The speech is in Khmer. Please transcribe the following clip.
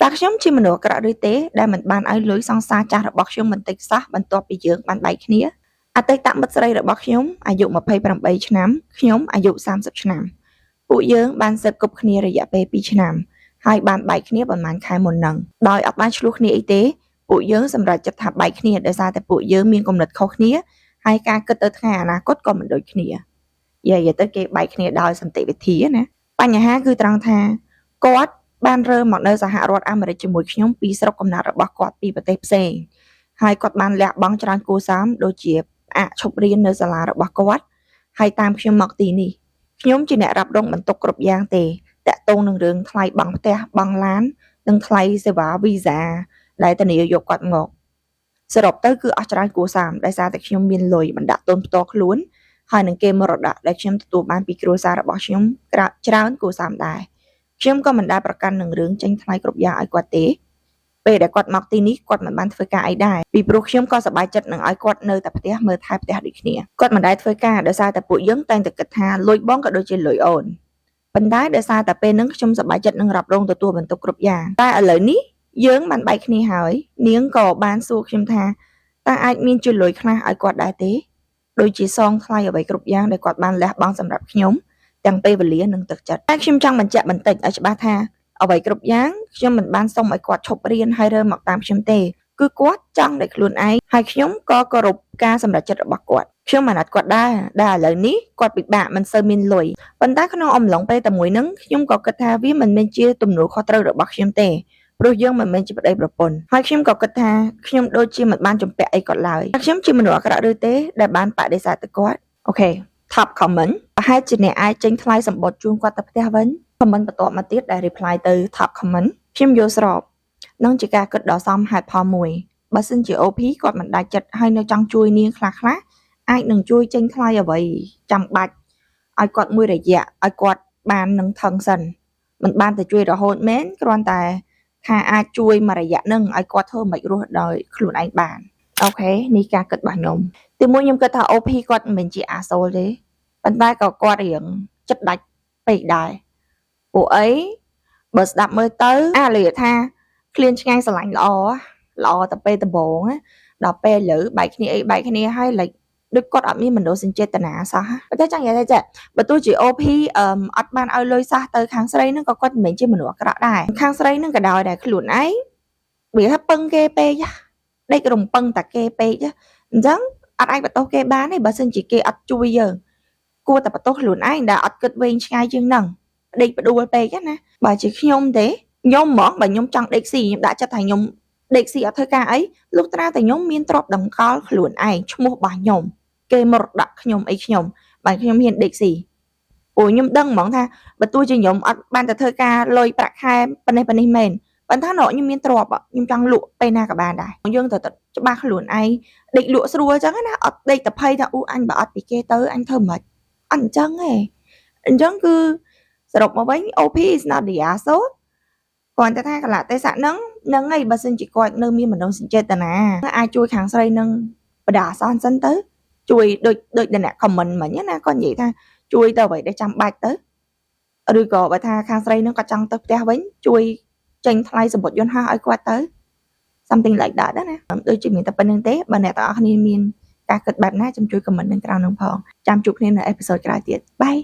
តើខ្ញុំជាមនុស្សអាក្រក់ឬទេដែលមិនបានឲ្យលុយសង្សារចាស់របស់ខ្ញុំបន្តិចសោះបន្ទាប់ពីយើងបានបែកគ្នាអតីតមិត្តស្រីរបស់ខ្ញុំអាយុ28ឆ្នាំខ្ញុំអាយុ30ឆ្នាំពួកយើងបានស៊ើបគប់គ្នារយៈពេល2ឆ្នាំហើយបានបែកគ្នាប្រហែលខែមុនហ្នឹងដោយអត់បានឆ្លោះគ្នាអីទេពួកយើងសម្រេចចិត្តថាបែកគ្នាដោយសារតែពួកយើងមានគំនិតខុសគ្នាហើយការគិតទៅថ្ងៃអនាគតក៏មិនដូចគ្នានិយាយទៅគេបែកគ្នាដោយសន្តិវិធីណាបញ្ហាគឺត្រង់ថាគាត់បានរើមកនៅសហរដ្ឋអាមេរិកជាមួយខ្ញុំពីស្រុកកំណើតរបស់គាត់ពីប្រទេសផ្សេងហើយគាត់បានលះបង់ច្រើនគូសាមដូចជាឈប់រៀននៅសាលារបស់គាត់ហើយតាមខ្ញុំមកទីនេះខ្ញុំជាអ្នករ៉ាប់រងបន្ទុកគ្រប់យ៉ាងទេតាក់ទងនឹងរឿងថ្លៃបង់ផ្ទះបង់ឡាននិងថ្លៃសេវាវីសាដែលធានាយកគាត់មកសរុបទៅគឺអស់ច្រើនគូសាមដោយសារតែខ្ញុំមានលុយបណ្ដាក់ទុនផ្ទាល់ខ្លួនហើយនឹងគេមរតកដែលខ្ញុំទទួលបានពីគ្រួសាររបស់ខ្ញុំច្រើនគូសាមដែរខ្ញុំក៏មិនដែលប្រកាន់នឹងរឿងចេញថ្លៃគ្រប់យ៉ាងឲ្យគាត់ទេពេលដែលគាត់មកទីនេះគាត់មិនបានធ្វើការអីដែរពីព្រោះខ្ញុំក៏សប្បាយចិត្តនឹងឲ្យគាត់នៅតែផ្ទះមើលថែផ្ទះដូចគ្នាគាត់មិនដែលធ្វើការដោយសារតែពួកយើងតែងតែគិតថាលុយបងក៏ដូចជាលុយអូនប៉ុន្តែដោយសារតែពេលហ្នឹងខ្ញុំសប្បាយចិត្តនឹងរ៉ាប់រងទទួលបន្ទុកគ្រប់យ៉ាងតែឥឡូវនេះយើងបានបែកគ្នាហើយនាងក៏បានសួរខ្ញុំថាតើអាចមានជួយលុយខ្លះឲ្យគាត់ដែរទេដូចជាសងថ្លៃអ្វីគ្រប់យ៉ាងដែលគាត់បានលះបង់សម្រាប់ខ្ញុំទាំងពេលវេលានិងទឹកចិត្តតែខ្ញុំចង់បញ្ជាក់បន្តិចឲ្យច្បាស់ថាអ្វីគ្រប់យ៉ាងខ្ញុំមិនបានសុំឲ្យគាត់ឈប់រៀនហើយរើមកតាមខ្ញុំទេគឺគាត់ចង់ដោយខ្លួនឯងហើយខ្ញុំក៏គោរពការសម្រេចចិត្តរបស់គាត់ខ្ញុំអាណិតគាត់ដែរដែលឥឡូវនេះគាត់ពិបាកមិនសូវមានលុយប៉ុន្តែក្នុងអំឡុងពេលតែមួយហ្នឹងខ្ញុំក៏គិតថាវាមិនមែនជាទំនួលខុសត្រូវរបស់ខ្ញុំទេព្រោះយើងមិនមែនជាប្តីប្រពន្ធហើយខ្ញុំក៏គិតថាខ្ញុំដូចជាមិនបានជំពាក់អីគាត់ឡើយខ្ញុំជាមនុស្សអាក្រក់ឬទេដែលបានបដិសេធទៅគាត់អូខេ top comment ប្រហែលជាអ្នកអាចចេញថ្លៃសម្បត្តិជូនគាត់ទៅផ្ទះវិញ comment បន្ទាប់មកទៀតដែល reply ទៅ top comment ខ្ញុំយល់ស្របនឹងជាការគិតដ៏សមហេតុផលមួយបើសិនជា OP គាត់មិនដាច់ចិត្តហើយនៅចង់ជួយនាងខ្លះអាចនឹងជួយចេញថ្លៃអ្វីចាំបាច់ឲ្យគាត់មួយរយៈឲ្យគាត់បាននឹងថឹងសិនមិនបានទៅជួយរហូតមែនគ្រាន់តែថាអាចជួយមួយរយៈនឹងឲ្យគាត់ធ្វើមិនរស់ដោយខ្លួនឯងបានអូខេនេះការគិតរបស់ខ្ញុំទីមួយខ្ញុំគិតថា OP គាត់មិនមែនជាអាសូលទេប៉ុន្តែក៏គាត់រៀងចិត្តដាច់ពេកដែរពួកអីបើស្ដាប់មើលទៅលេថាឃ្លានឆ្ងាយស្រឡាញ់ល្អតែពេលដំបូងដល់ពេលឥឡូវបែកគ្នាហើយដូចគាត់អត់មានមនោសញ្ចេតនាសោះប៉ុន្តែចង់និយាយថាចាបើទោះជា OP អត់បានឲ្យលុយសោះទៅខាងស្រីហ្នឹងក៏គាត់មិនមែនជាមនុស្សអាក្រក់ដែរខាងស្រីហ្នឹងក៏ដោយដែរខ្លួនឯងវាថាពឹងគេពេកដេករំពឹងតែគេពេកអញ្ចឹងអត់អាចបន្ទោសគេបានទេបើសិនជាគេអត់ជួយយើងគួរតែបន្ទោសខ្លួនឯងដែលអត់គិតវែងឆ្ងាយជាងហ្នឹងដេកផ្ដួលពេកណាបើជាខ្ញុំទេខ្ញុំហ្មងបើខ្ញុំចង់ដេកស៊ីខ្ញុំដាក់ចិត្តថាខ្ញុំដេកស៊ីអត់ធ្វើការអីលុះត្រាតែខ្ញុំមានទ្រព្យតម្កល់ខ្លួនឯងឈ្មោះរបស់ខ្ញុំគេមរតកខ្ញុំអីខ្ញុំបើខ្ញុំហ៊ានដេកស៊ីព្រោះខ្ញុំដឹងហ្មងថាបើទោះជាខ្ញុំអត់បានទៅធ្វើការលុយប្រាក់ខែប៉ុណ្ណេះមែនប៉ុន្តែខ្ញុំមានទ្រព្យខ្ញុំចង់លក់ពេលណាក៏បានដែរយើងត្រូវតែច្បាស់ខ្លួនឯងដេកលក់ស្រួលអញ្ចឹងណាអត់ដេកតែភ័យថាអញបើអត់ពីគេទៅអញធ្វើមិនអត់អញ្ចឹងទេអញ្ចឹងគឺសរុបមកវិញ OP is not the asshole គាត់តែថាកលៈទេសៈហ្នឹងហើយបើសិនជាគាត់នៅមានមនោសញ្ចេតនាអាចជួយខាងស្រីនឹងបដាអសន្នសិនទៅជួយដូចអ្នក comment មិញណាគាត់និយាយថាជួយទៅអ្វីដែលចាំបាច់ទៅឬក៏បើថាខាងស្រីនឹងគាត់ចង់ទៅផ្ទះវិញជួយចេញថ្លៃសម្បត្តិយន្តហោះឲ្យគាត់ទៅ something like that ណាដូចជាមានតែប៉ុណ្្នឹងទេបើអ្នកទាំងអស់គ្នាមានការគិតបែបណាចាំជួយ comment នៅក្រោមនឹងផងចាំជួបគ្នានៅអេពីសូតក្រោយទៀតបាយ